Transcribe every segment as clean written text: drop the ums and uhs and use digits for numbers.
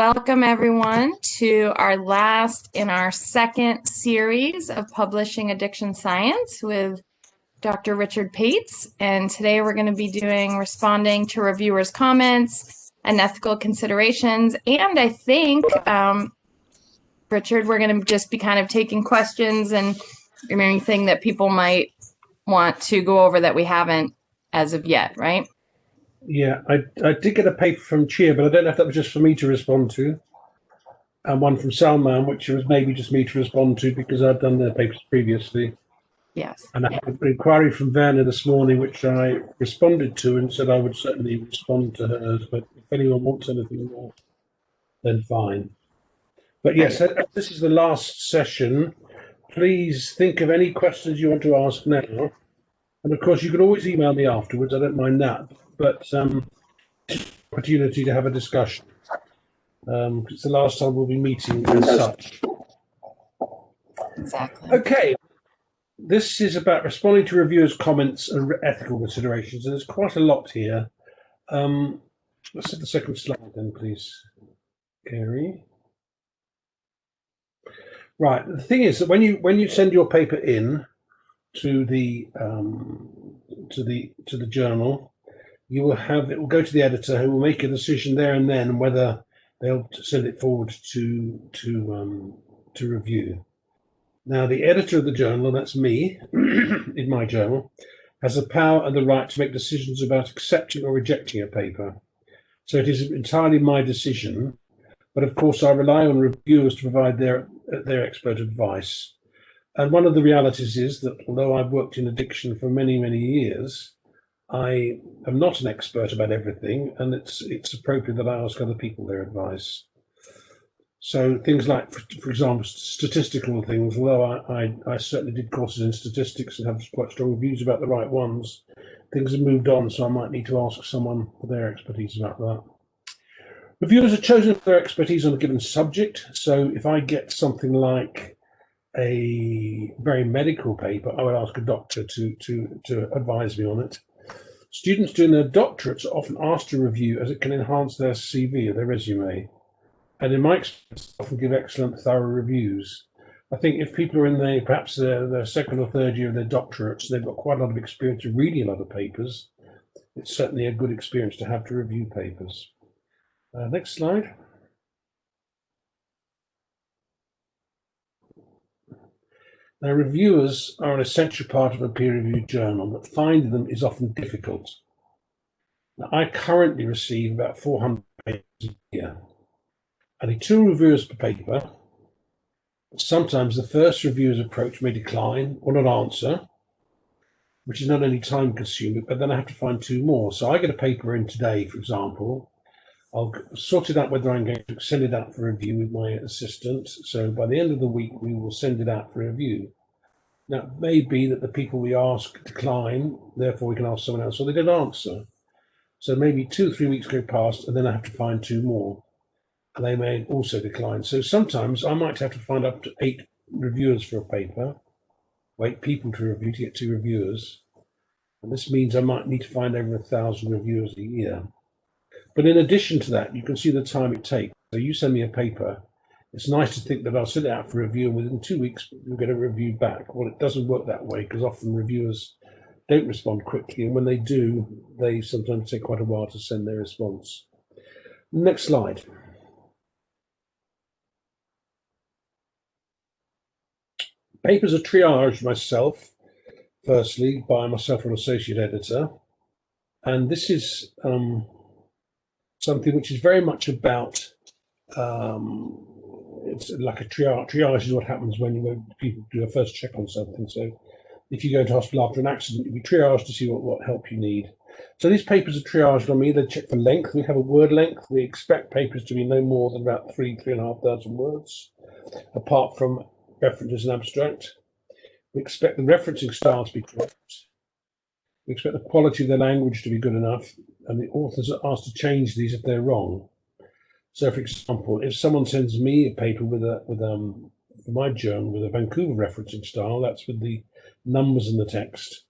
Welcome everyone to our last in our second series of Publishing Addiction Science with Dr. Richard Pates. And today we're going to be responding to reviewers' comments and ethical considerations. And I think, Richard, we're going to just be kind of taking questions and anything that people might want to go over that we haven't as of yet, right? Yeah, I did get a paper from Chia, but I don't know if that was just for me to respond to, and one from Salman, which was maybe just me to respond to because I'd done their papers previously. Yes. And I had an inquiry from Werner this morning, which I responded to and said I would certainly respond to hers, but if anyone wants anything more, then fine. But yes, as this is the last session, please think of any questions you want to ask now. And of course, you can always email me afterwards. I don't mind that. But opportunity to have a discussion. It's the last time we'll be meeting as such. Exactly. Okay. This is about responding to reviewers' comments and ethical considerations. And there's quite a lot here. Let's have the second slide then, please, Gary. Right. The thing is that when you send your paper in to the journal, it will go to the editor, who will make a decision there and then whether they'll send it forward to review. Now, the editor of the journal, that's me, in my journal, has the power and the right to make decisions about accepting or rejecting a paper. So it is entirely my decision, but of course I rely on reviewers to provide their expert advice. And one of the realities is that although I've worked in addiction for many, many years, I am not an expert about everything, and it's appropriate that I ask other people their advice. So things like, for example, statistical things, although I certainly did courses in statistics and have quite strong views about the right ones, things have moved on, so I might need to ask someone for their expertise about that. Reviewers are chosen for their expertise on a given subject, so if I get something like a very medical paper, I would ask a doctor to advise me on it. Students doing their doctorates are often asked to review as it can enhance their CV or their resume. And in my experience, often give excellent, thorough reviews. I think if people are in perhaps their second or third year of their doctorates, they've got quite a lot of experience of reading a lot of papers. It's certainly a good experience to have to review papers. Next slide. Now, reviewers are an essential part of a peer-reviewed journal, but finding them is often difficult. Now, I currently receive about 400 papers a year. I need 2 reviewers per paper. Sometimes the first reviewer's approach may decline or not answer, which is not only time-consuming, but then I have to find 2 more. So I get a paper in today, for example. I'll sort it out whether I'm going to send it out for review with my assistant. So by the end of the week, we will send it out for review. Now, it may be that the people we ask decline, therefore we can ask someone else, or they don't answer. So maybe 2 or 3 weeks go past, and then I have to find 2 more. And they may also decline. So sometimes I might have to find up to 8 reviewers for a paper, or 8 people to review to get 2 reviewers. And this means I might need to find over 1,000 reviewers a year. But in addition to that, you can see the time it takes. So you send me a paper. It's nice to think that I'll send it out for review, and within 2 weeks, you'll get a review back. Well, it doesn't work that way because often reviewers don't respond quickly. And when they do, they sometimes take quite a while to send their response. Next slide. Papers are triaged firstly, by myself or an associate editor. And this is something which is very much about, it's like a triage. Triage is what happens when people do a first check on something. So if you go to hospital after an accident, you'll be triaged to see what help you need. So these papers are triaged on me. They check for length. We have a word length. We expect papers to be no more than about 3,500 words, apart from references and abstract. We expect the referencing style to be correct. We expect the quality of the language to be good enough, and the authors are asked to change these if they're wrong. So, for example, if someone sends me a paper for my journal with a Vancouver referencing style, that's with the numbers in the text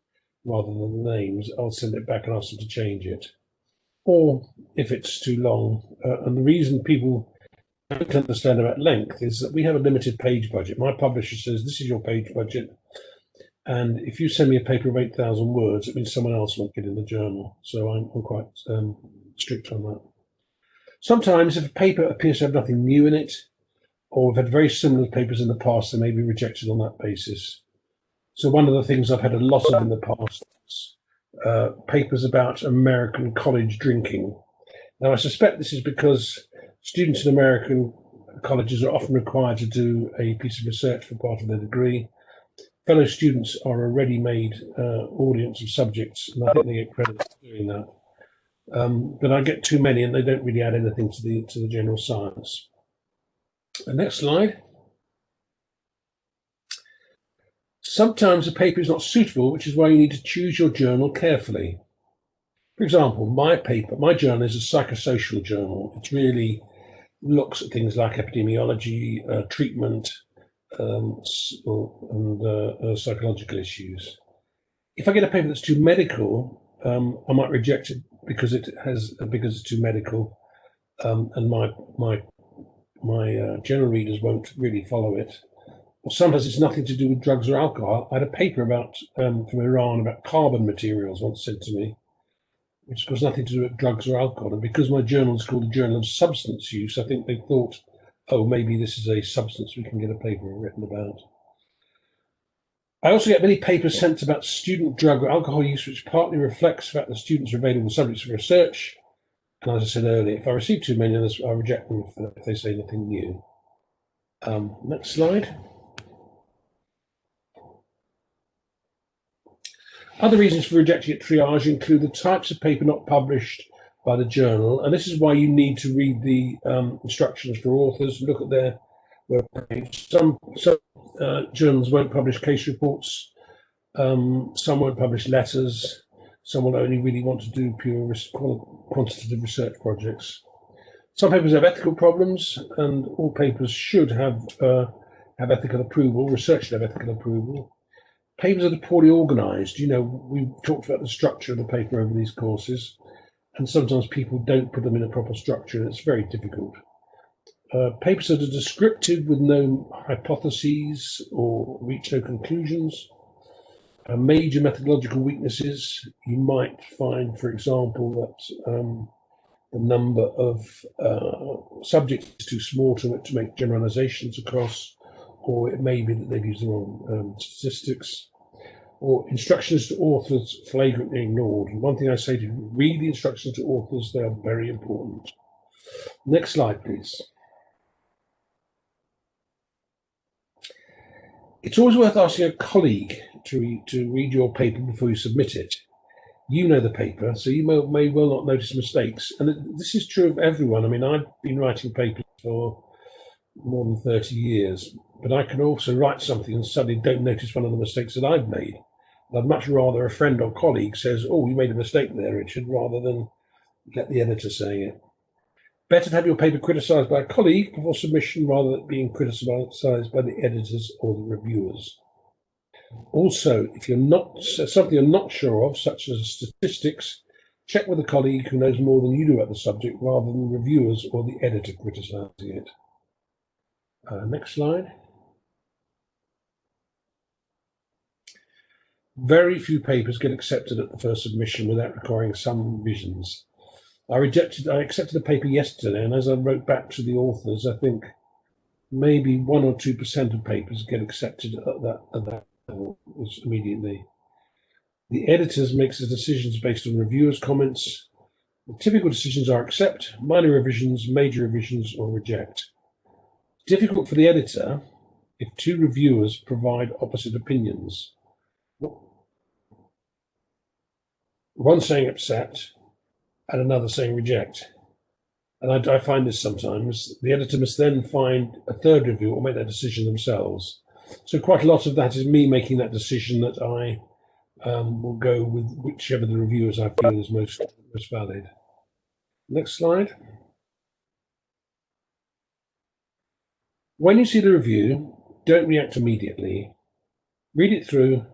rather than the names, I'll send it back and ask them to change it. Or if it's too long, and the reason people don't understand about length is that we have a limited page budget. My publisher says, this is your page budget. And if you send me a paper of 8,000 words, it means someone else won't get in the journal. So I'm quite strict on that. Sometimes if a paper appears to have nothing new in it, or we've had very similar papers in the past, they may be rejected on that basis. So one of the things I've had a lot of in the past is papers about American college drinking. Now, I suspect this is because students in American colleges are often required to do a piece of research for part of their degree. Fellow students are a ready-made audience of subjects, and I think they get credit for doing that. But I get too many, and they don't really add anything to the general science. The next slide. Sometimes a paper is not suitable, which is why you need to choose your journal carefully. For example, my journal is a psychosocial journal. It really looks at things like epidemiology, treatment, and psychological issues. If I get a paper that's too medical, I might reject it because it's too medical, and my general readers won't really follow it. Or sometimes it's nothing to do with drugs or alcohol. I had a paper from Iran about carbon materials once sent to me, which was nothing to do with drugs or alcohol. And because my journal is called a Journal of Substance Use, I think they thought, oh, maybe this is a substance we can get a paper written about. I also get many papers sent about student drug or alcohol use, which partly reflects the fact that students are available subjects for research. And as I said earlier, if I receive too many of this, I reject them if they say nothing new. Next slide. Other reasons for rejecting at triage include the types of paper not published by the journal, and this is why you need to read the instructions for authors, look at their webpage. Some journals won't publish case reports, some won't publish letters, some will only really want to do pure quantitative research projects. Some papers have ethical problems, and all papers should have ethical approval, research should have ethical approval. Papers that are poorly organised, we've talked about the structure of the paper over these courses, and sometimes people don't put them in a proper structure, and it's very difficult. Papers that are descriptive with no hypotheses or reach no conclusions. Major methodological weaknesses, you might find, for example, that the number of subjects is too small to make generalizations across, or it may be that they've used the wrong statistics, or instructions to authors flagrantly ignored. And one thing I say to you, read the instructions to authors, they are very important. Next slide, please. It's always worth asking a colleague to read your paper before you submit it. You know the paper, so you may well not notice mistakes. And this is true of everyone. I mean, I've been writing papers for more than 30 years, but I can also write something and suddenly don't notice one of the mistakes that I've made. I'd much rather a friend or colleague says, oh, you made a mistake there, Richard, rather than let the editor say it. Better to have your paper criticised by a colleague before submission rather than being criticised by the editors or the reviewers. Also, if something you're not sure of, such as statistics, check with a colleague who knows more than you do about the subject rather than reviewers or the editor criticising it. Next slide. Very few papers get accepted at the first submission without requiring some revisions. I accepted a paper yesterday, and as I wrote back to the authors, I think maybe 1 or 2% of papers get accepted at that level immediately. The editors makes the decisions based on reviewers' comments. The typical decisions are accept, minor revisions, major revisions, or reject. It's difficult for the editor if two reviewers provide opposite opinions. One saying accept and another saying reject. And I find this sometimes. The editor must then find a third review or make that decision themselves. So quite a lot of that is me making that decision that I will go with whichever the reviewers I feel is most valid. Next slide. When you see the review, don't react immediately. Read it through,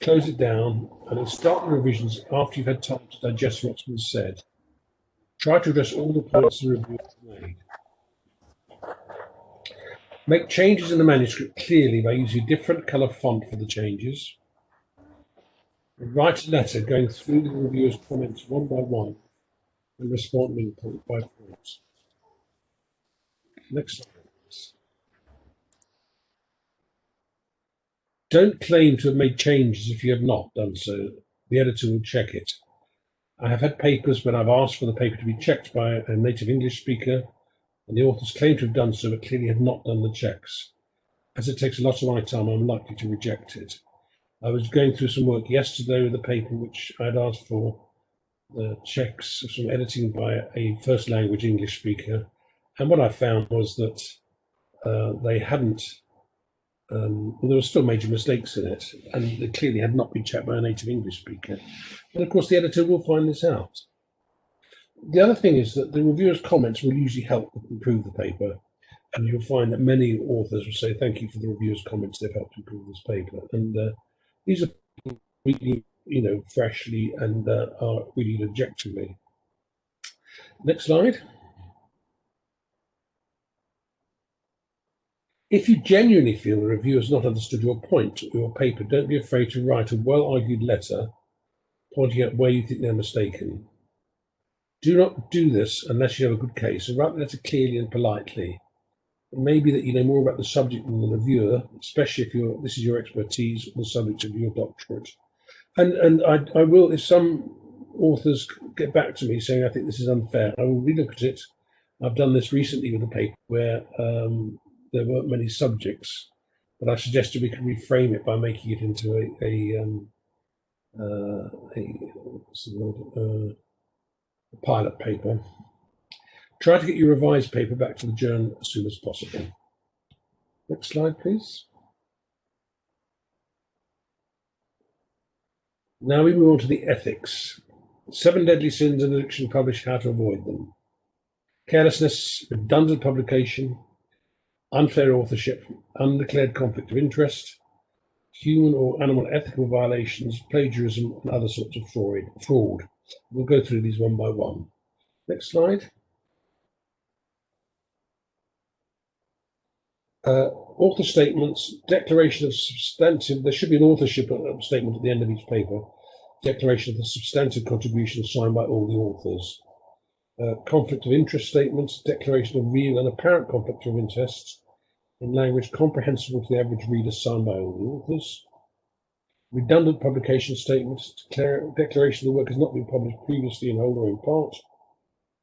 close it down, and then start the revisions after you've had time to digest what's been said. Try to address all the points the review has made. Make changes in the manuscript clearly by using a different colour font for the changes. Write a letter going through the reviewer's comments one by one and responding point by point. Next slide. Don't claim to have made changes if you have not done so. The editor will check it. I have had papers when I've asked for the paper to be checked by a native English speaker, and the authors claim to have done so, but clearly have not done the checks. As it takes a lot of my time, I'm likely to reject it. I was going through some work yesterday with a paper which I'd asked for the checks, some editing by a first language English speaker, and what I found was that they hadn't. There were still major mistakes in it, and they clearly had not been checked by a native English speaker. And of course, the editor will find this out. The other thing is that the reviewer's comments will usually help improve the paper, and you'll find that many authors will say, "Thank you for the reviewer's comments; they've helped improve this paper." And these are really, freshly and are really objectively. Next slide. If you genuinely feel the reviewer has not understood your point or your paper, don't be afraid to write a well-argued letter pointing out where you think they're mistaken. Do not do this unless you have a good case, and write the letter clearly and politely. It may be that you know more about the subject than the reviewer, especially if this is your expertise or the subject of your doctorate. And I will, if some authors get back to me saying, I think this is unfair, I will relook at it. I've done this recently with a paper where there weren't many subjects, but I suggested we can reframe it by making it into a pilot paper. Try to get your revised paper back to the journal as soon as possible. Next slide, please. Now we move on to the ethics. 7 deadly sins in addiction published, how to avoid them. Carelessness, redundant publication, unfair authorship, undeclared conflict of interest, human or animal ethical violations, plagiarism, and other sorts of fraud. We'll go through these one by one. Next slide. Author statements, declaration of substantive, there should be an authorship statement at the end of each paper, declaration of the substantive contribution signed by all the authors. Conflict of interest statements, declaration of real and apparent conflict of interest in language comprehensible to the average reader signed by all the authors. Redundant publication statements, declaration the work has not been published previously in whole or in part.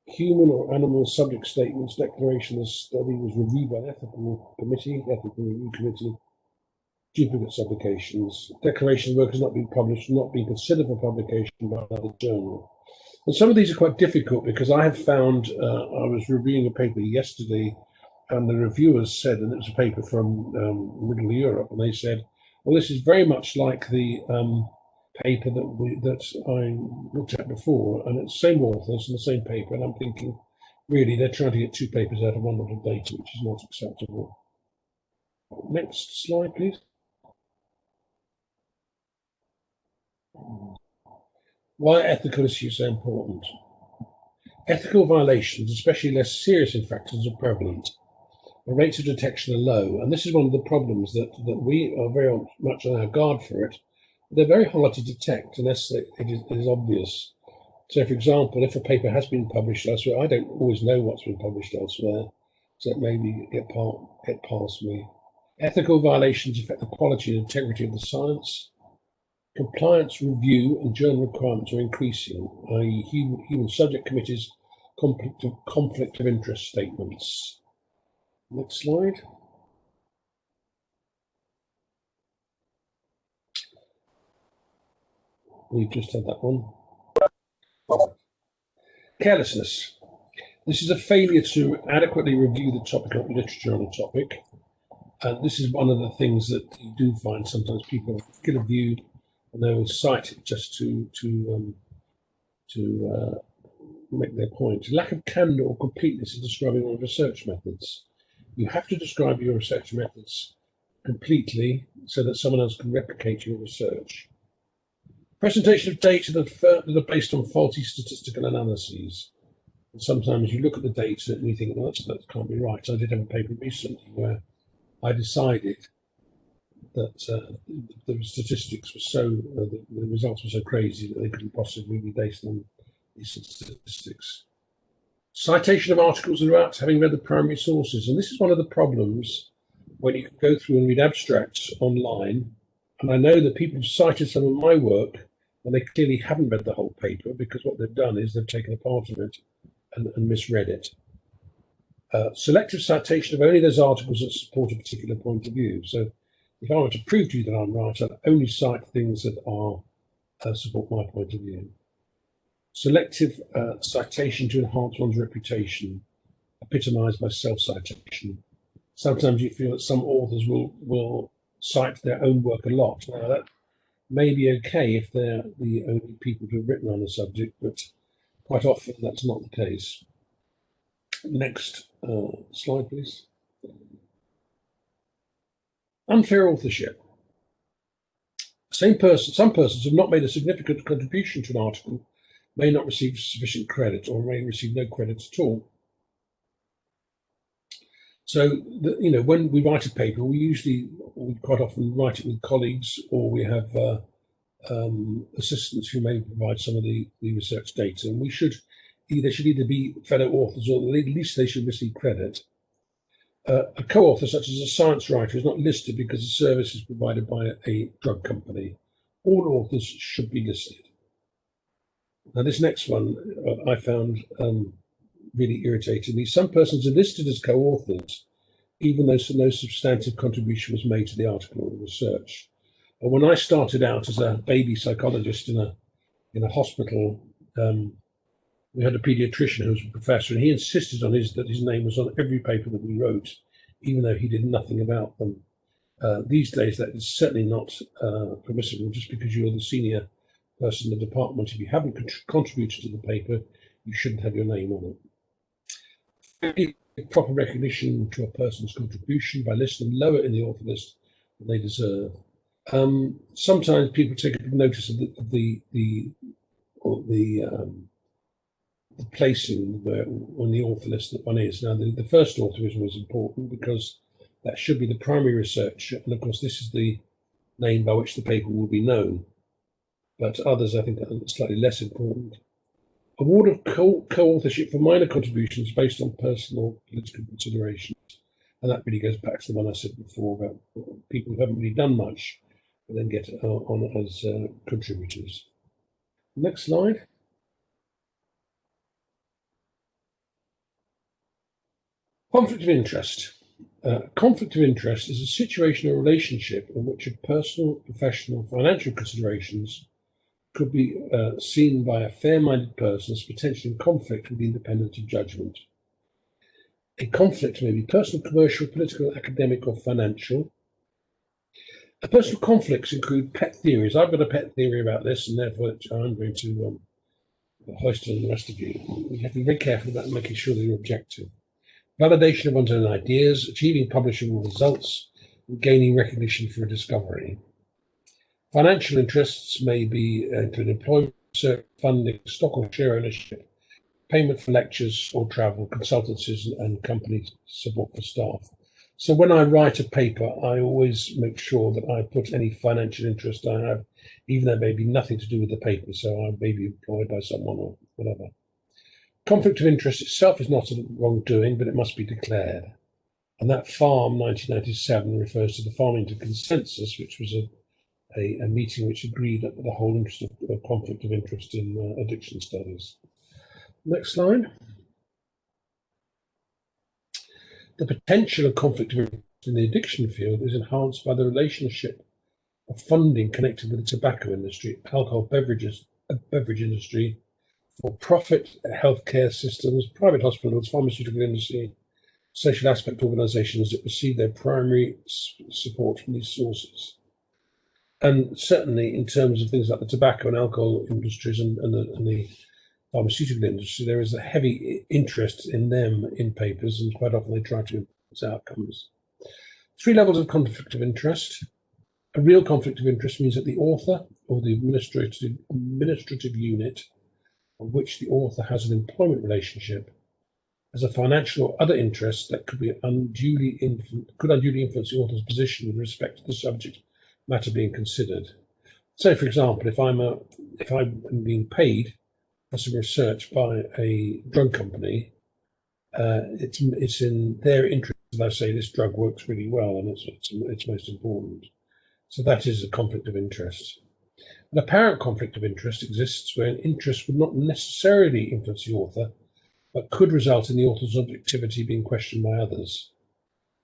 Human or animal subject statements, declaration the study was reviewed by an ethical review committee. Duplicate publications, declaration the work has not been published, not been considered for publication by another journal. And some of these are quite difficult because I have found, I was reviewing a paper yesterday and the reviewers said, and it was a paper from Middle Europe, and they said, well, this is very much like the paper that I looked at before, and it's the same authors and the same paper, and I'm thinking, really, they're trying to get 2 papers out of one lot of data, which is not acceptable. Next slide, please. Why are ethical issues so important? Ethical violations, especially less serious infractions, are prevalent. The rates of detection are low, and this is one of the problems that we are very much on our guard for it. They're very hard to detect unless it is obvious. So, for example, if a paper has been published elsewhere, I don't always know what's been published elsewhere, so it may get past me. Ethical violations affect the quality and integrity of the science. Compliance review and journal requirements are increasing, i.e. human subject committees, conflict of interest statements. Next slide. We've just had that one. Carelessness. This is a failure to adequately review the topic of literature on a topic. And this is one of the things that you do find sometimes people get a view and they will cite it just to make their point. Lack of candor or completeness in describing your research methods. You have to describe your research methods completely so that someone else can replicate your research. Presentation of data that are based on faulty statistical analyses. And sometimes you look at the data and you think, well, that can't be right. I did have a paper recently where I decided that the statistics were so, the results were so crazy that they couldn't possibly be based on these statistics. Citation of articles throughout, having read the primary sources. And this is one of the problems when you can go through and read abstracts online. And I know that people have cited some of my work and they clearly haven't read the whole paper, because what they've done is they've taken a part of it and misread it. Selective citation of only those articles that support a particular point of view. So if I were to prove to you that I'm right, I'll only cite things that are support my point of view. Selective citation to enhance one's reputation, epitomised by self-citation. Sometimes you feel that some authors will cite their own work a lot. Now, that may be okay if they're the only people who have written on the subject, but quite often that's not the case. Next slide, please. Unfair authorship. Some persons have not made a significant contribution to an article, may not receive sufficient credit, or may receive no credit at all. So, when we write a paper, we quite often write it with colleagues, or we have assistants who may provide some of the research data, and they should either be fellow authors, or at least they should receive credit. A co-author, such as a science writer, is not listed because the service is provided by a drug company. All authors should be listed. Now, this next one I found really irritating me. Some persons are listed as co-authors, even though no substantive contribution was made to the article or research. But when I started out as a baby psychologist in a hospital, we had a paediatrician who was a professor, and he insisted on that his name was on every paper that we wrote, even though he did nothing about them. These days, that is certainly not permissible. Just because you're the senior person in the department, if you haven't contributed to the paper, you shouldn't have your name on it. Proper recognition to a person's contribution by listing them lower in the author list than they deserve. Sometimes people take notice of the placing on the author list that one is. Now, the first author is always important, because that should be the primary researcher, and of course this is the name by which the paper will be known. But others, I think, are slightly less important. Award of co-authorship for minor contributions based on personal political considerations. And that really goes back to the one I said before about people who haven't really done much, but then get on as contributors. Next slide. Conflict of interest. Conflict of interest is a situation or relationship in which a personal, professional, financial considerations could be seen by a fair-minded person as potentially in conflict with the independence of judgment. A conflict may be personal, commercial, political, academic, or financial. Personal conflicts include pet theories. I've got a pet theory about this, and therefore I'm going to hoist it on the rest of you. You have to be very careful about making sure that you're objective. Validation of one's own ideas, achieving publishable results, and gaining recognition for a discovery. Financial interests may be include employment, research, funding, stock or share ownership, payment for lectures or travel, consultancies, and company support for staff. So when I write a paper, I always make sure that I put any financial interest I have, even though it may be nothing to do with the paper, so I may be employed by someone or whatever. Conflict of interest itself is not a wrongdoing, but it must be declared. And that FARM 1997 refers to the Farmington Consensus, which was a meeting which agreed at the whole interest of conflict of interest in addiction studies. Next slide. The potential of conflict of interest in the addiction field is enhanced by the relationship of funding connected with the tobacco industry, alcohol beverage industry, for-profit healthcare systems, private hospitals, pharmaceutical industry, social aspect organisations that receive their primary support from these sources. And certainly in terms of things like the tobacco and alcohol industries and the pharmaceutical industry, there is a heavy interest in them in papers, and quite often they try to influence outcomes. 3 levels of conflict of interest. A real conflict of interest means that the author or the administrative unit of which the author has an employment relationship as a financial or other interest that could unduly influence the author's position with respect to the subject matter being considered. So, for example, if I'm being paid for some research by a drug company, it's in their interest that I say this drug works really well and it's most important. So that is a conflict of interest. An apparent conflict of interest exists where an interest would not necessarily influence the author, but could result in the author's objectivity being questioned by others.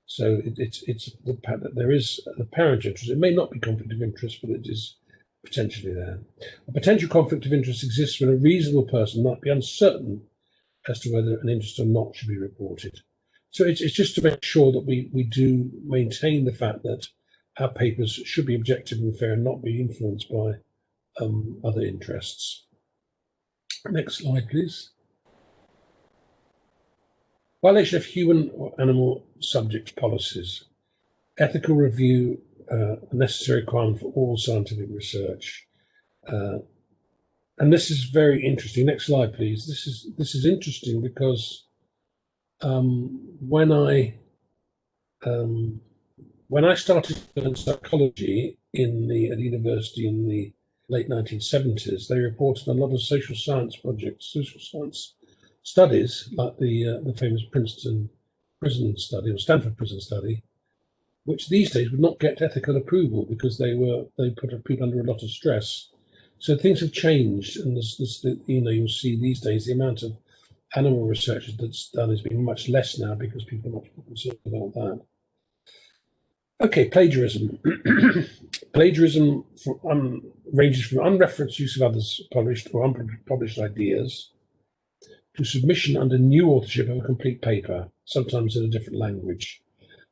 So there is an apparent interest. It may not be conflict of interest, but it is potentially there. A potential conflict of interest exists when a reasonable person might be uncertain as to whether an interest or not should be reported. So it's just to make sure that we do maintain the fact that our papers should be objective and fair and not be influenced by other interests. Next slide, please. Violation of human or animal subject policies. Ethical review, a necessary requirement for all scientific research. And this is very interesting. Next slide, please. This is interesting because when I started to learn psychology at the university in the late 1970s, they reported a lot of social science projects, social science studies, like the famous Princeton prison study or Stanford prison study, which these days would not get ethical approval because they put people under a lot of stress. So things have changed, and you'll see these days the amount of animal research that's done is being much less now because people are much more concerned about that. Okay, plagiarism. Plagiarism ranges from unreferenced use of others' published or unpublished ideas to submission under new authorship of a complete paper, sometimes in a different language.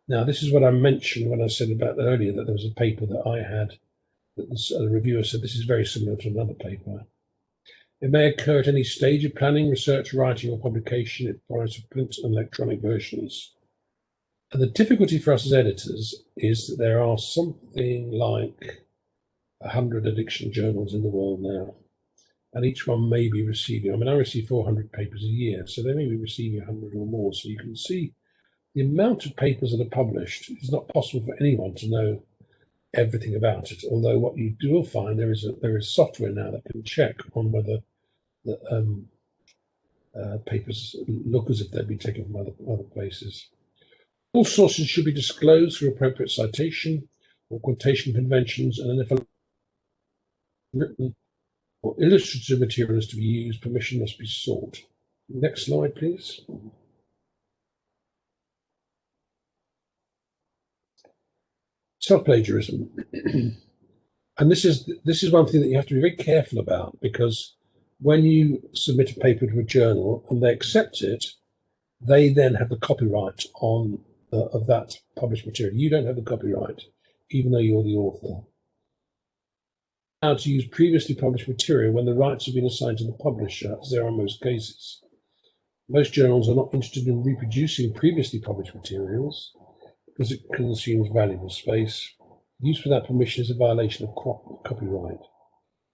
Now, this is what I mentioned when I said about earlier that there was a paper that I had that the reviewer said this is very similar to another paper. It may occur at any stage of planning, research, writing, or publication. It borrows from print and electronic versions. And the difficulty for us as editors is that there are something like 100 addiction journals in the world now. And each one may be receiving, I receive 400 papers a year, so they may be receiving 100 or more. So you can see the amount of papers that are published. It's not possible for anyone to know everything about it. Although what you will find, there is software now that can check on whether the papers look as if they've been taken from other places. All sources should be disclosed through appropriate citation or quotation conventions, and if a written or illustrative material is to be used, permission must be sought. Next slide, please. Self-plagiarism. And this is one thing that you have to be very careful about, because when you submit a paper to a journal and they accept it, they then have the copyright of that published material. You don't have the copyright, even though you're the author. How to use previously published material when the rights have been assigned to the publisher, as there are in most cases. Most journals are not interested in reproducing previously published materials because it consumes valuable space. Use without permission is a violation of copyright.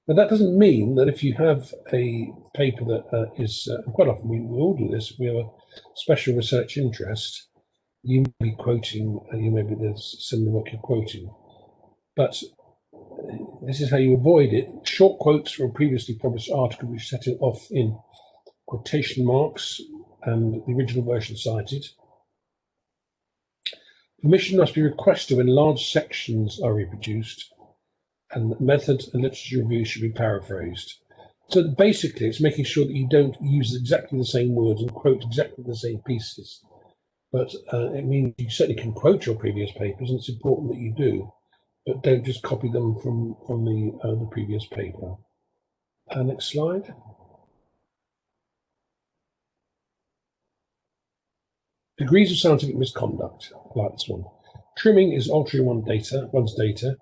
Now, that doesn't mean that if you have a paper that is, quite often we all do this, we have a special research interest, you may be quoting, there's similar work you're quoting, but this is how you avoid it. Short quotes from a previously published article which set it off in quotation marks and the original version cited. Permission must be requested when large sections are reproduced, and method and literature review should be paraphrased. So basically, it's making sure that you don't use exactly the same words and quote exactly the same pieces. But it means you certainly can quote your previous papers, and it's important that you do, but don't just copy them from the previous paper. Next slide. Degrees of scientific misconduct, like this one. Trimming is altering one's data.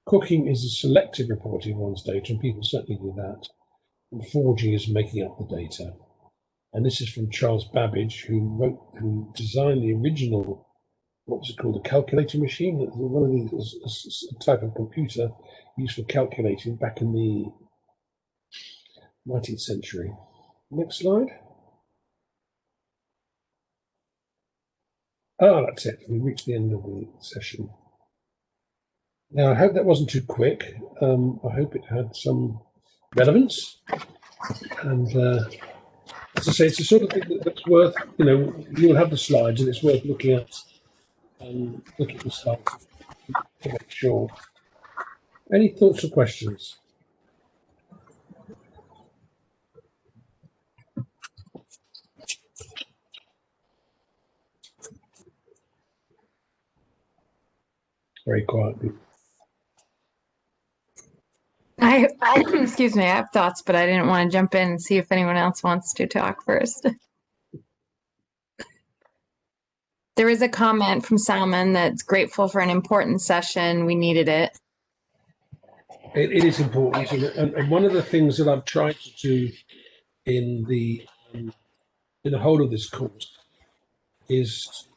Cooking is a selective reporting of one's data, and people certainly do that. And forging is making up the data. And this is from Charles Babbage, who designed the original, what was it called, a calculating machine? One of these, a type of computer used for calculating back in the 19th century. Next slide. Oh, that's it. We reached the end of the session. Now, I hope that wasn't too quick. I hope it had some relevance. And as I say, it's the sort of thing that's worth, you'll have the slides and it's worth looking at the slides to make sure. Any thoughts or questions? Very quietly. Excuse me, I have thoughts, but I didn't want to jump in and see if anyone else wants to talk first. There is a comment from Salman that's grateful for an important session. We needed it. It is important, and one of the things that I've tried to do in the whole of this course is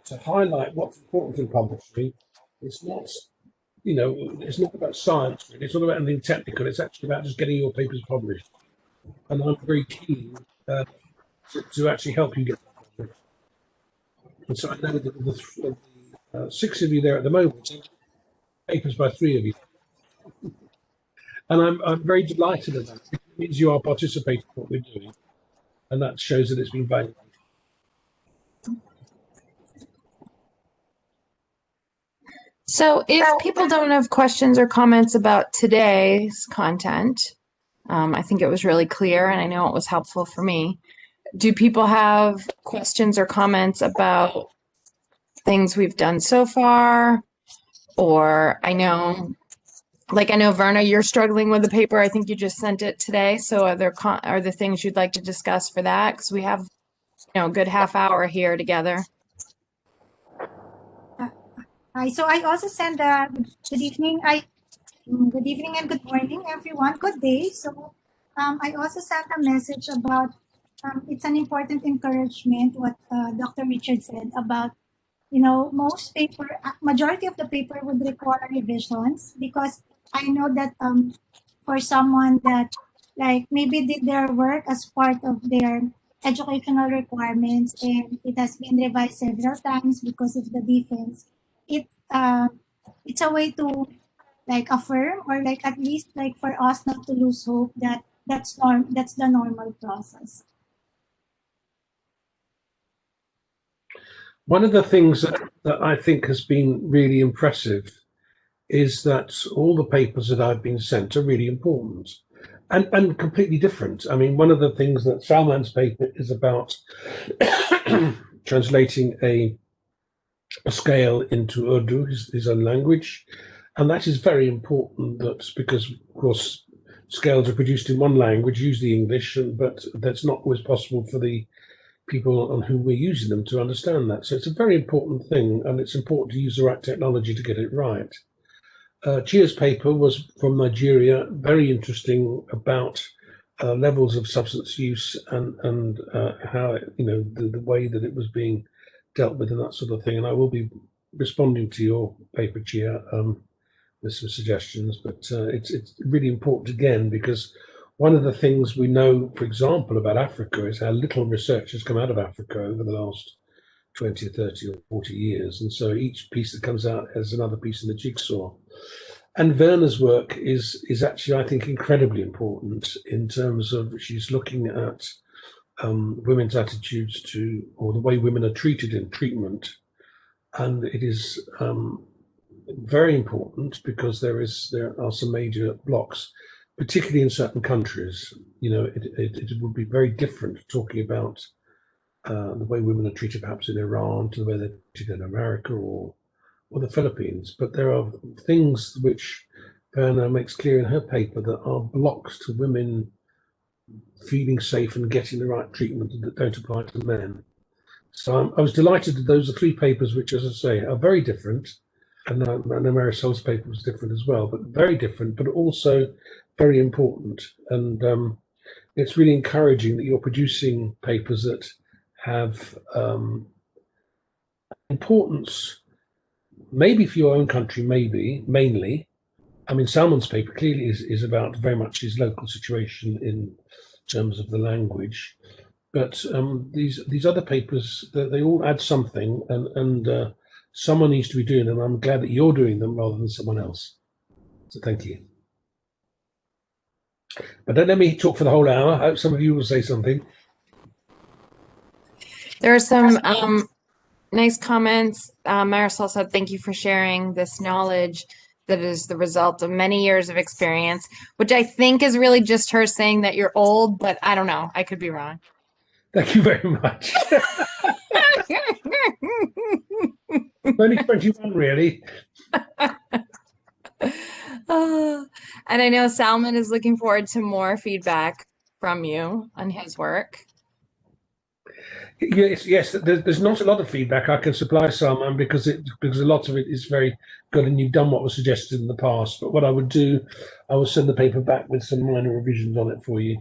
to highlight what's important in publishing. It's not, it's not about science. Really. It's not about anything technical. It's actually about just getting your papers published. And I'm very keen to actually help you get that published. And so I know that the 6 of you there at the moment, papers by 3 of you. And I'm very delighted at that. It means you are participating in what we're doing. And that shows that it's been valuable. So if people don't have questions or comments about today's content, I think it was really clear and I know it was helpful for me. Do people have questions or comments about things we've done so far? Or I know Verna, you're struggling with the paper. I think you just sent it today. So are there things you'd like to discuss for that? Because we have, a good half hour here together. Hi. So I also sent good evening. Good evening and good morning, everyone. Good day. So I also sent a message about it's an important encouragement what Dr. Richard said about most majority of the paper would require revisions because I know that for someone that like maybe did their work as part of their educational requirements and it has been revised several times because of the defense. It's a way to like affirm or like at least like for us not to lose hope that that's the normal process. One of the things that I think has been really impressive is that all the papers that I've been sent are really important and completely different. I mean, one of the things that Salman's paper is about translating a scale into Urdu, his own language. And that is very important because, of course, scales are produced in one language, usually English, but that's not always possible for the people on whom we're using them to understand that. So it's a very important thing, and it's important to use the right technology to get it right. Chia's paper was from Nigeria, very interesting about levels of substance use and how, the way that it was being dealt with and that sort of thing. And I will be responding to your paper, Chia, with some suggestions, but it's really important again, because one of the things we know, for example, about Africa is how little research has come out of Africa over the last 20 or 30 or 40 years. And so each piece that comes out has another piece in the jigsaw. And Verna's work is actually, I think, incredibly important in terms of she's looking at women's attitudes to, or the way women are treated in treatment. And it is very important because there are some major blocks, particularly in certain countries. It would be very different talking about the way women are treated perhaps in Iran to the way they're treated in America or the Philippines. But there are things which Verna makes clear in her paper that are blocks to women feeling safe and getting the right treatment that don't apply to men. So I was delighted that those are 3 papers which, as I say, are very different. And Marisol's paper was different as well, but very different, but also very important. And it's really encouraging that you're producing papers that have importance, maybe for your own country, maybe, mainly. I mean, Salman's paper clearly is about very much his local situation in terms of the language. But these other papers, they all add something, and someone needs to be doing them. I'm glad that you're doing them rather than someone else. So thank you. But don't let me talk for the whole hour. I hope some of you will say something. There are some nice comments. Marisol said, thank you for sharing this knowledge that is the result of many years of experience, which I think is really just her saying that you're old, but I don't know. I could be wrong. Thank you very much. Only 21, really. And I know Salman is looking forward to more feedback from you on his work. Yes. There's not a lot of feedback I can supply, Salman, because a lot of it is very good, and you've done what was suggested in the past. But what I would do, I will send the paper back with some minor revisions on it for you.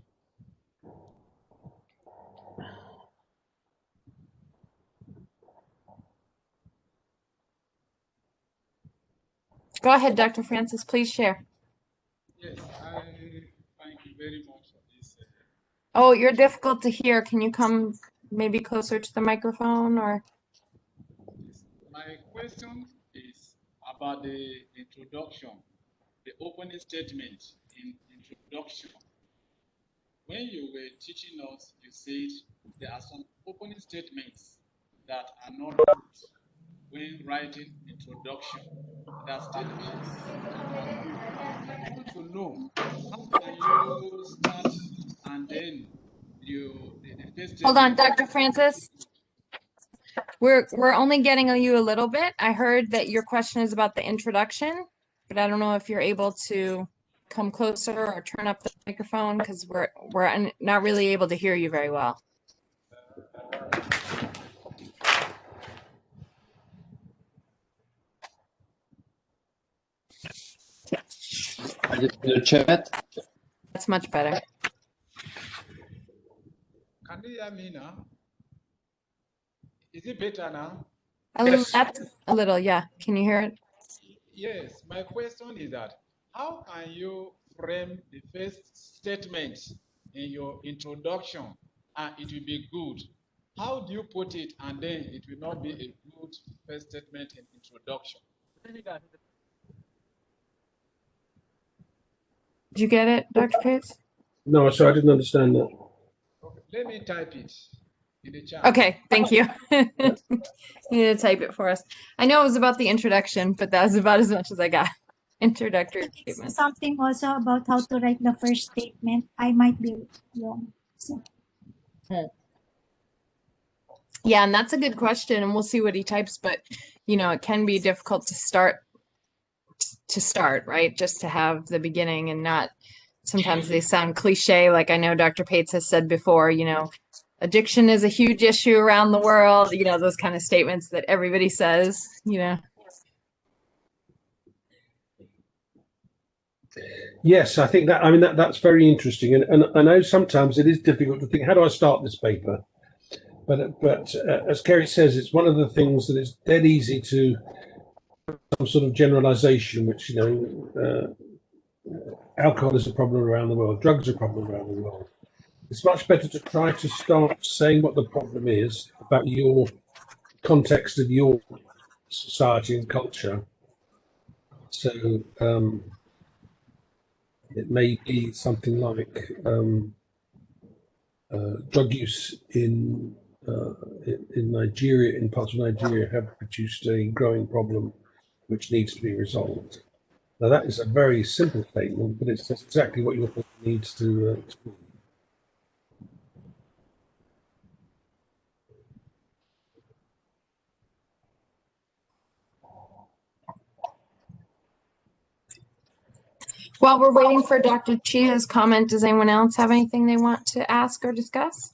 Go ahead, Dr. Francis, please share. Yes, I thank you very much for this. Oh, you're difficult to hear. Can you come maybe closer to the microphone or? My question is about the introduction, the opening statement in introduction. When you were teaching us, you said there are some opening statements that are not good when writing introduction. That statements are good. I want to know how can you start and then the first Hold on, statement. Dr. Francis. We're only getting you a little bit. I heard that your question is about the introduction, but I don't know if you're able to come closer or turn up the microphone because we're not really able to hear you very well. The chat. That's much better. Can you hear me now? Is it better now? Yes. That's a little, yeah. Can you hear it? Yes, my question is that how can you frame the first statement in your introduction and it will be good? How do you put it and then it will not be a good first statement in introduction? Did you get it, Dr. Pates? No, sorry, I didn't understand that. Okay, let me type it in the chat. Okay, thank you. You need to type it for us. I know it was about the introduction, but that was about as much as I got. Introductory It's statement. something also about how to write the first statement. I might be wrong. So Yeah, and that's a good question, and we'll see what he types, but you know, it can be difficult to start, right? Just to have the beginning and not, sometimes they sound cliche, like I know Dr. Pates has said before, you know, addiction is a huge issue around the world, you know, those kind of statements that everybody says, you know. Yes, I think that. I mean, that's very interesting, and I know sometimes it is difficult to think, how do I start this paper? But as Kerry says, it's one of the things that is dead easy to some sort of generalization, which, you know, alcohol is a problem around the world, drugs are a problem around the world. It's much better to try to start saying what the problem is about your context of your society and culture. So it may be something like drug use in Nigeria, in parts of Nigeria, have produced a growing problem which needs to be resolved. Now that is a very simple statement, but it's exactly what your book needs to be. While we're waiting for Dr. Chia's comment, does anyone else have anything they want to ask or discuss?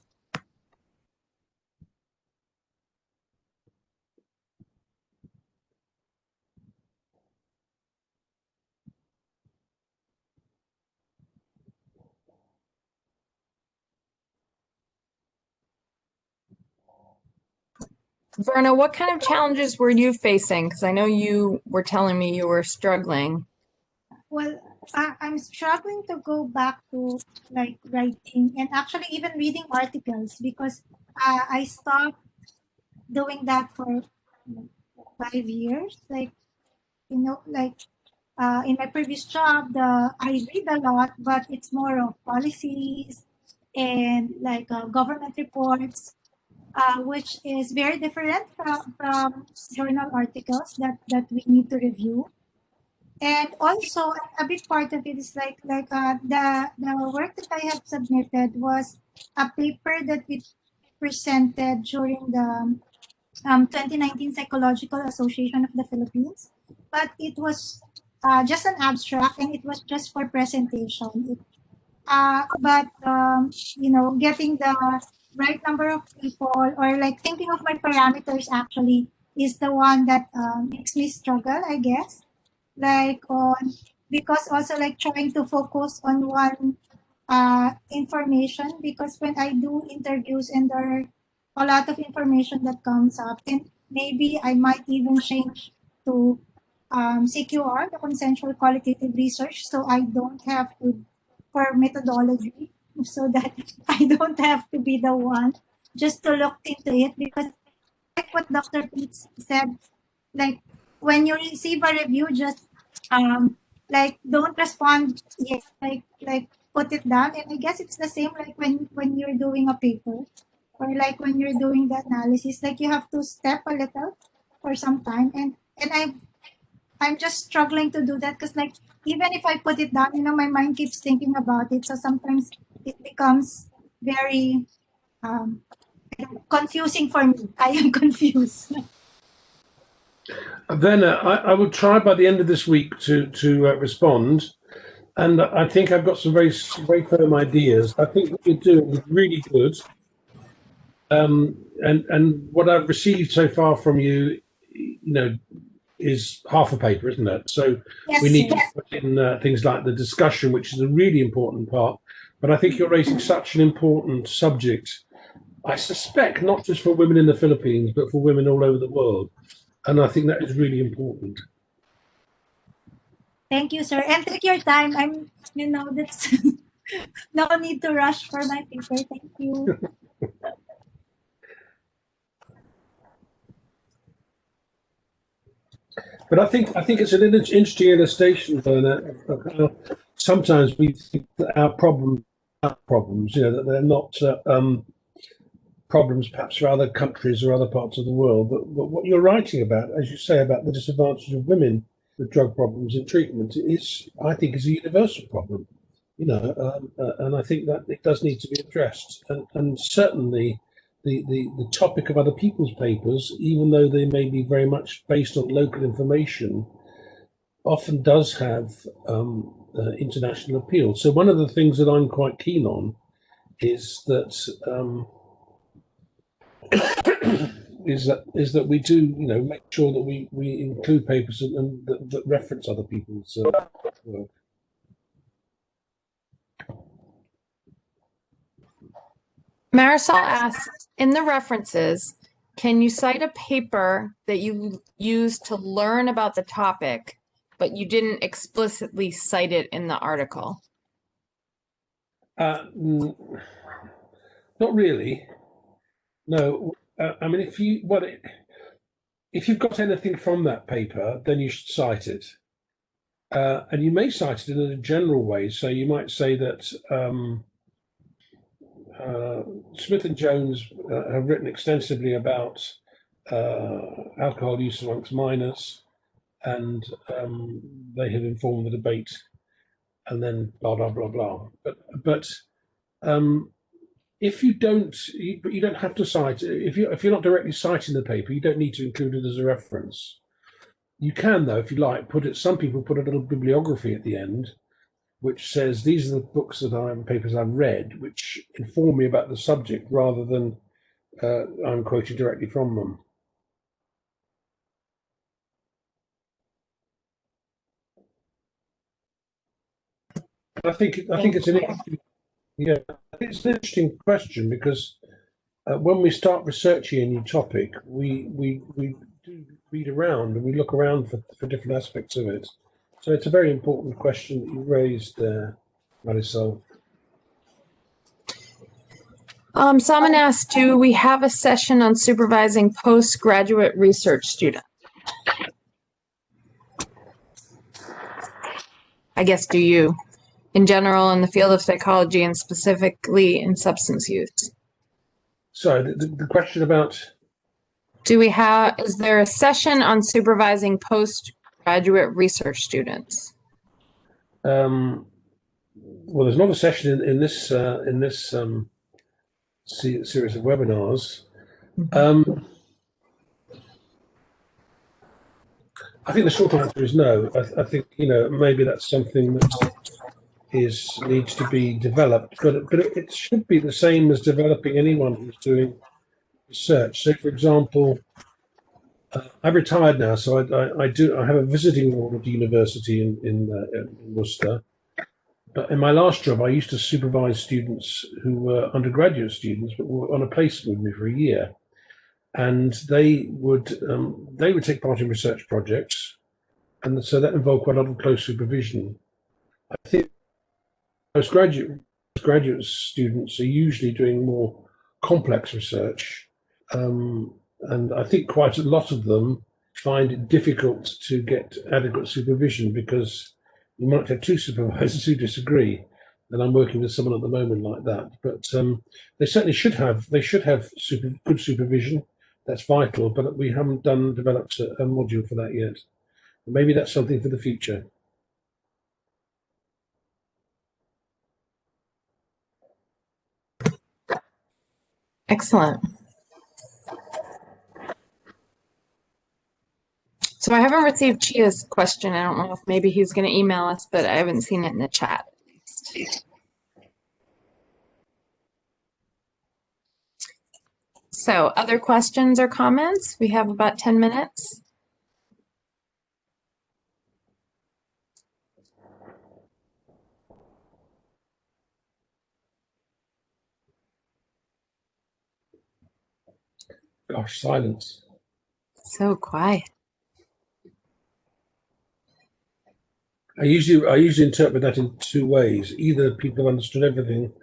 Verna, what kind of challenges were you facing? Because I know you were telling me you were struggling. well, I'm struggling to go back to like writing and actually even reading articles because I stopped doing that for 5 years. Like, like in my previous job, I read a lot, but it's more of policies and like government reports, which is very different from journal articles that we need to review. And also, a big part of it is the work that I have submitted was a paper that we presented during the 2019 Psychological Association of the Philippines, but it was just an abstract and it was just for presentation. But getting the right number of people or like thinking of my parameters actually is the one that makes me struggle, I guess. Like on because also like trying to focus on one information because when I do interviews and there are a lot of information that comes up and maybe I might even change to CQR, the consensual qualitative research, so I don't have to for methodology so that I don't have to be the one just to look into it because like what Dr. Pitts said, like when you receive a review, just like don't respond yet, like put it down. And I guess it's the same like when you're doing a paper or like when you're doing the analysis, like you have to step a little for some time. And I'm just struggling to do that because like even if I put it down, my mind keeps thinking about it. So sometimes it becomes very um, confusing for me. I am confused. Then I will try by the end of this week to respond, and I think I've got some very firm ideas. I think what you're doing is really good, and what I've received so far from you, is half a paper, isn't it? So Yes, we need sir. to put in things like the discussion, which is a really important part. But I think you're raising such an important subject. I suspect not just for women in the Philippines, but for women all over the world. And I think that is really important. Thank you, sir. And take your time. That's no need to rush for my paper. Thank you. But I think it's an interesting illustration, Verna, of how sometimes we think that our problems, that they're not problems perhaps for other countries or other parts of the world. But what you're writing about, as you say, about the disadvantage of women with drug problems in treatment I think, is a universal problem. And I think that it does need to be addressed. And certainly the topic of other people's papers, even though they may be very much based on local information, often does have international appeal. So one of the things that I'm quite keen on is that is that we do make sure that we include papers and that reference other people's work. Marisol asks, in the references, can you cite a paper that you used to learn about the topic, but you didn't explicitly cite it in the article? Not really. No. I mean, if you've got anything from that paper, then you should cite it. And you may cite it in a general way. So you might say that Smith and Jones have written extensively about alcohol use amongst minors, and they have informed the debate, and then blah blah blah blah. But if you don't have to cite if you're not directly citing the paper, you don't need to include it as a reference. You can, though, if you like, some people put a little bibliography at the end, which says these are the papers I've read, which inform me about the subject rather than I'm quoting directly from them. I think it's an interesting question because when we start researching a new topic, we do read around and we look around for different aspects of it, So it's a very important question that you raised there, Marisol. Someone asked, do we have a session on supervising postgraduate research students? I guess, do you, in general, in the field of psychology and specifically in substance use? So the question about, Is there a session on supervising postgraduate research students? well, there's not a session in this series of webinars. I think the short answer is no. I think, you know, maybe that's something that needs to be developed, but it should be the same as developing anyone who's doing research. So, for example, I've retired now, so I have a visiting role at the university in Worcester. But in my last job, I used to supervise students who were undergraduate students, but were on a placement with me for a year, and they would take part in research projects, and so that involved quite a lot of close supervision. I think postgraduate students are usually doing more complex research, and I think quite a lot of them find it difficult to get adequate supervision because you might have two supervisors who disagree. And I'm working with someone at the moment like that. But they certainly should have. They should have good supervision. That's vital. But we haven't developed a module for that yet. Maybe that's something for the future. Excellent. So I haven't received Chia's question. I don't know if maybe he's going to email us, but I haven't seen it in the chat. So other questions or comments? We have about 10 minutes. Gosh, silence. So quiet. I usually interpret that in two ways. Either people have understood everything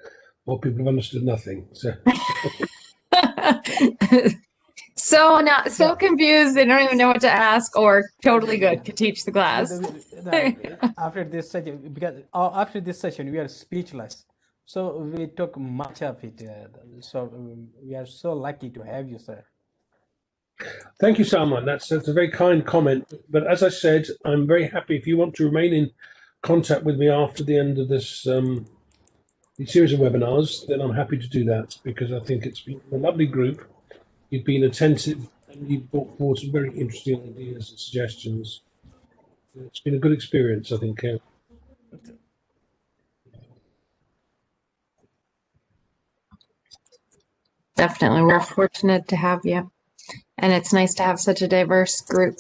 or people have understood nothing. So Yeah. confused they don't even know what to ask, or totally good, could teach the class. After this session, because after this session we are speechless, so we took much of it. So we are so lucky to have you, sir. thank you, Salman. That's a very kind comment. But as I said, I'm very happy if you want to remain in contact with me after the end of this series of webinars, then I'm happy to do that because I think it's been a lovely group. You've been attentive and you've brought forward some very interesting ideas and suggestions. It's been a good experience, I think. Definitely. We're fortunate to have you. And it's nice to have such a diverse group.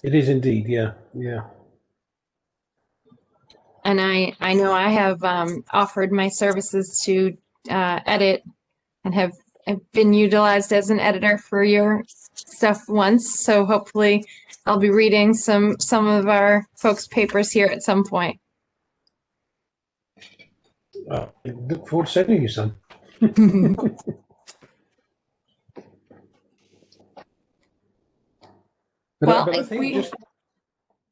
It is indeed, yeah. And I know I have offered my services to edit and have been utilized as an editor for your stuff once. So hopefully I'll be reading some of our folks' papers here at some point. I look forward to sending you some. Well, but I if think we- just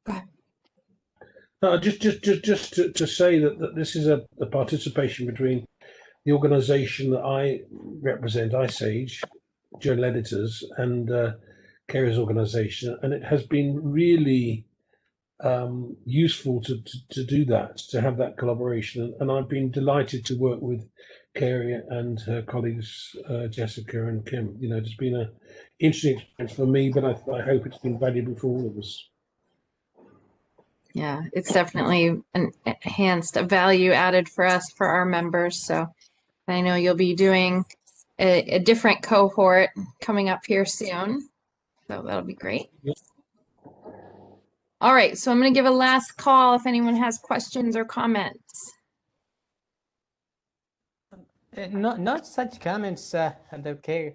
Go ahead. just to say that this is a participation between the organisation that I represent, iSage, Journal Editors, and Kerry's organisation, and it has been really useful to do that, to have that collaboration, and I've been delighted to work with Kerry and her colleagues Jessica and Kim. You know, it's been an interesting experience for me, but I hope it's been valuable for all of us. Yeah, it's definitely enhanced a value added for us, for our members. So I know you'll be doing a different cohort coming up here soon. So that'll be great. Yep. All right, so I'm going to give a last call if anyone has questions or comments. Not such comments, okay.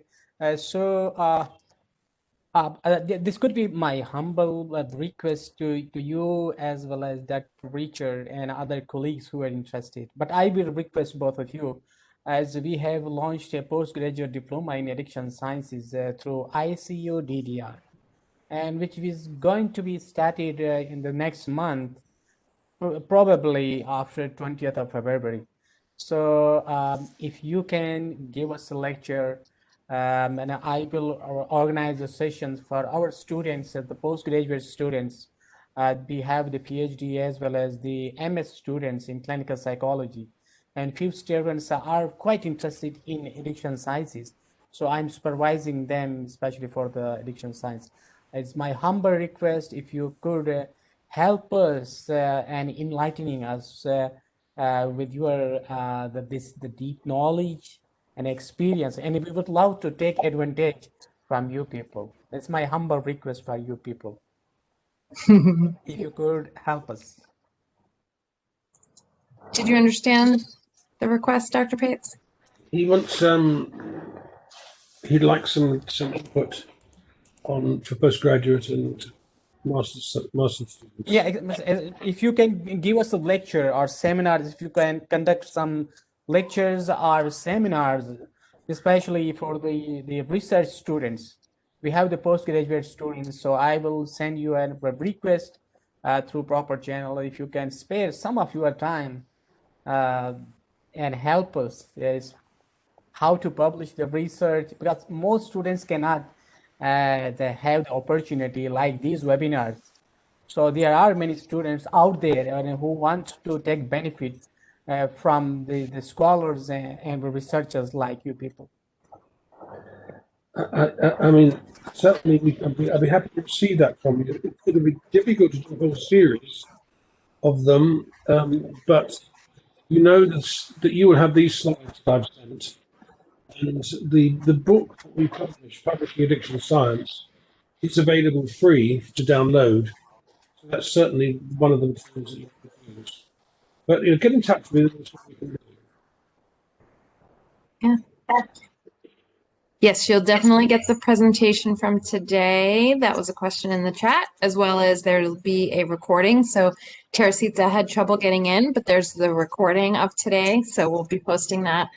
This could be my humble request to you as well as Dr. Richard and other colleagues who are interested. But I will request both of you, as we have launched a postgraduate diploma in addiction sciences through ICU DDR, and which is going to be started in the next month, probably after 20th of February. So if you can give us a lecture, and I will organize the sessions for our students, the postgraduate students. We have the PhD as well as the MS students in clinical psychology. And few students are quite interested in addiction sciences. So I'm supervising them, especially for the addiction science. It's my humble request if you could help us and enlightening us with your the deep knowledge and experience, and we would love to take advantage from you people. That's my humble request for you people. If you could help us. Did you understand the request, Dr. Pates? He wants he'd like some input on for postgraduate and master's students. Yeah, if you can give us a lecture or seminars, if you can conduct some lectures or seminars, especially for the research students. We have the postgraduate students, so I will send you a request through proper channel. If you can spare some of your time and help us is how to publish the research, because most students cannot they have the opportunity like these webinars. So there are many students out there who want to take benefit from the scholars and researchers like you people. I mean, certainly I'd be happy to see that from you. It would be difficult to do a whole series of them, but you know that you will have these slides that I've sent, and the book that we publish, Publishing Addiction Science, is available free to download. So that's certainly one of the things that you can use. But get in touch with us. What we can do. Yeah. Yes, you'll definitely get the presentation from today. That was a question in the chat, as well as there'll be a recording. So Teresita had trouble getting in, but there's the recording of today. So we'll be posting that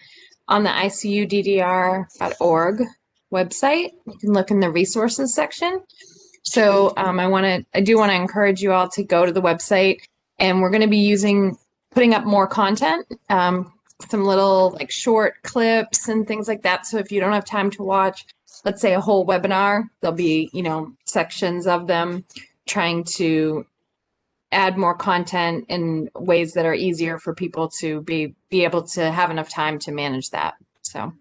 on the icuddr.org website. You can look in the resources section. So I do want to encourage you all to go to the website, and we're going to be putting up more content. Some little like short clips and things like that. So if you don't have time to watch, let's say a whole webinar, there'll be, sections of them trying to add more content in ways that are easier for people to be able to have enough time to manage that. So,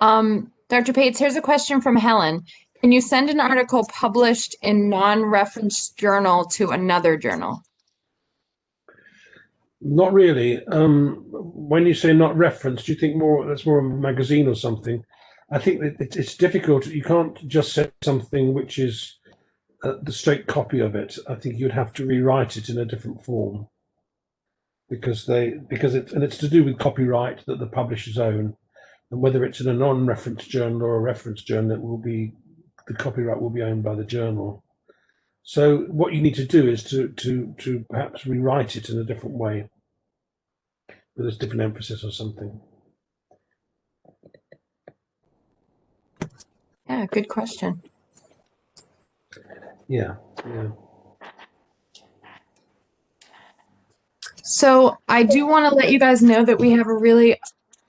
Dr. Pates, here's a question from Helen. Can you send an article published in non-referenced journal to another journal? Not really. When you say not referenced, do you think that's more of a magazine or something? I think that it's difficult. You can't just send something which is the straight copy of it. I think you'd have to rewrite it in a different form because it's to do with copyright that the publishers own, and whether it's in a non-referenced journal or a reference journal, the copyright will be owned by the journal. So what you need to do is to perhaps rewrite it in a different way with a different emphasis or something. Yeah, good question. Yeah. So I do want to let you guys know that we have a really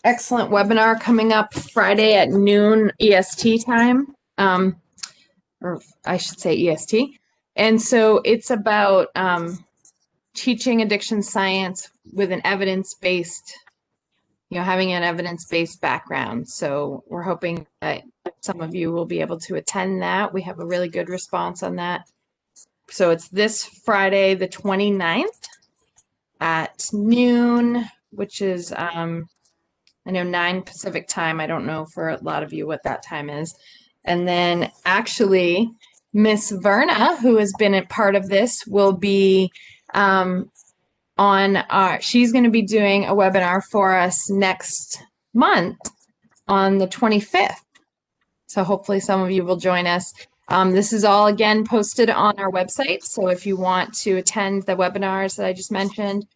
excellent webinar coming up Friday at noon EST time, or I should say EST. And so it's about teaching addiction science with an evidence-based, having an evidence-based background. So we're hoping that some of you will be able to attend that. We have a really good response on that. So it's this Friday, the 29th at noon, which is, I know 9 Pacific time. I don't know for a lot of you what that time is. And then actually, Miss Verna, who has been a part of this, will be she's going to be doing a webinar for us next month on the 25th. So hopefully some of you will join us. This is all again posted on our website. So if you want to attend the webinars that I just mentioned,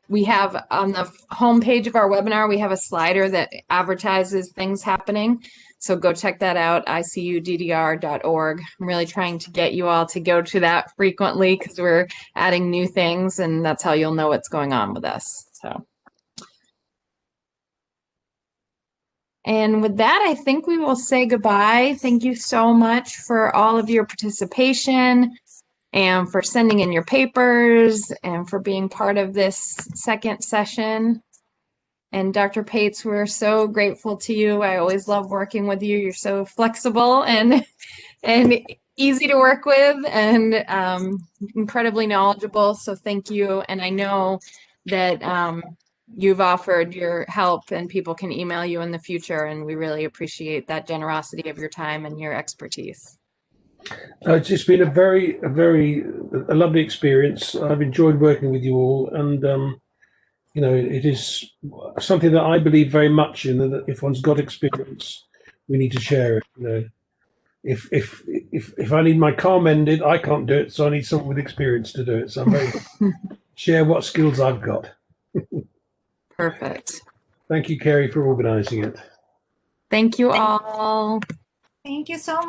we have on the homepage of our webinar, we have a slider that advertises things happening. So go check that out, icuddr.org. I'm really trying to get you all to go to that frequently because we're adding new things, and that's how you'll know what's going on with us. So, and with that, I think we will say goodbye. Thank you so much for all of your participation and for sending in your papers and for being part of this second session. And Dr. Pates, we're so grateful to you. I always love working with you. You're so flexible and easy to work with and incredibly knowledgeable. So thank you. And I know that you've offered your help and people can email you in the future. And we really appreciate that generosity of your time and your expertise. It's just been a lovely experience. I've enjoyed working with you all, and you know, it is something that I believe very much in. That if one's got experience, we need to share it. You know, if I need my car mended, I can't do it, so I need someone with experience to do it. So I'm very share what skills I've got. Perfect. Thank you, Kerry, for organising it. Thank you all. Thank you so much.